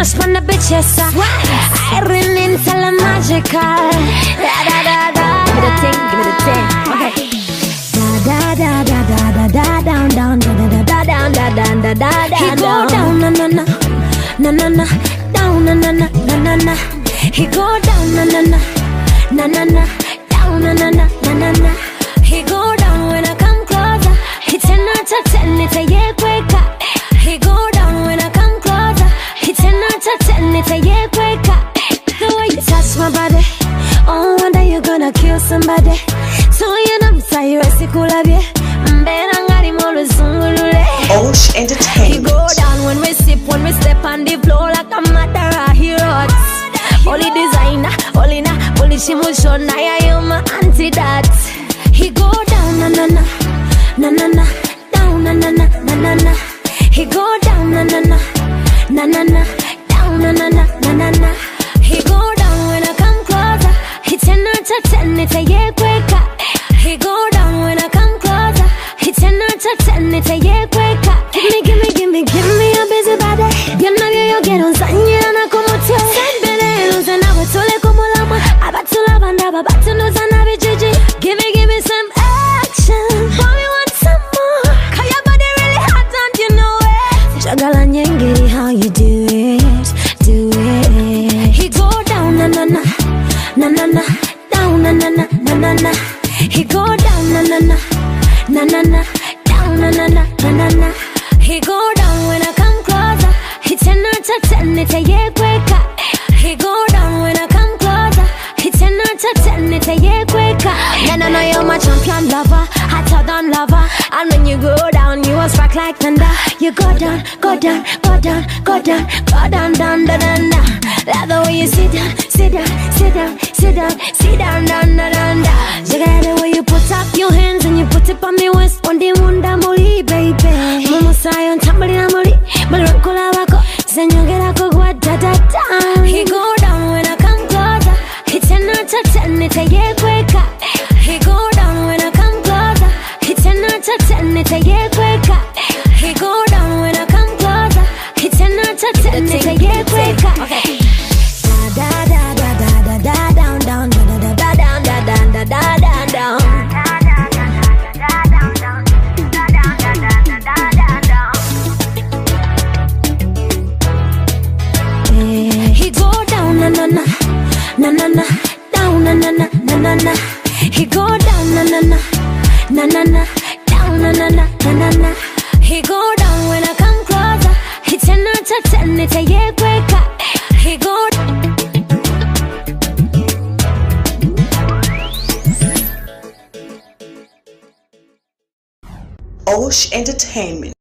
smash on the bitches. Iron into the magical. Da da da da. Give me the thing, give me the thing. Okay. Da da da da da da down down da da da down da da da da da. He go down na na na na na na down na na na na na na. He go down na na na na na na down na na na na na na. He go down when I come closer. He 10 out of 10, it's a yeah quicker. He go down when I come closer. He 10 out of 10, it's a yeah quicker. The way you touch my body, oh, one day you're gonna kill somebody. So you know, say you're a sickle of you. Osh Entertainment. He go down when we sip, when we step on the floor like a matter of heroes. Only designer, only na, only shimushon, I am my antidote. He go down na na na na na na down na na na na na na. He go down na na na na na na down na na na na na na. He go down when I come closer. He 10 out of 10, it's a yeah quicker. He go down when I come closer. He 10 out of 10, it's a yeah quicker. Give me a busy body. You know you get on sanye na como tío. Sembele luza na watole como lama. Abatula banda babatu sana bijiji. Give me some action. Boy, we want some more. 'Cause your body really hot and you know it. Jagala nyengeri, how you do it, do it. He go down na na na na na na down na na na na na na. He go down na na na na na na down na na na na na na. He go down when I come closer. He 10 out of 10, it's a yeah quicker. He go down when I come closer. He 10 out of 10, it's a yeah quicker. Then I know you're my champion lover, hotter than lava. And when you go down, you will strike like thunder. You go down, go down, go down, go down, go down, down, down, down, down. Love the way you sit down, sit down, sit down, sit down, sit down, down, down, down, down. You got the way you put up your hands and you put it on me waist. On the wonder molly, baby. Mama say on tambali na molly, but rokola wako. Senyongera kogwa da da da. He go down when I come closer. He 10 out of 10, it's a yeah quicker. He go down when I come closer. He 10 out of 10, it's a yeah quicker. He go down when I come closer. He 10 out of 10, it's a yeah quicker. Okay. Da da da da da da down down da da da down da da da da down. He go down na na na na na na down na na na na na na. He go down na na na na na na down na na na na na na. He go down when I come closer. He 10 out of 10, it's a yeah quicker. He go. Osh Entertainment.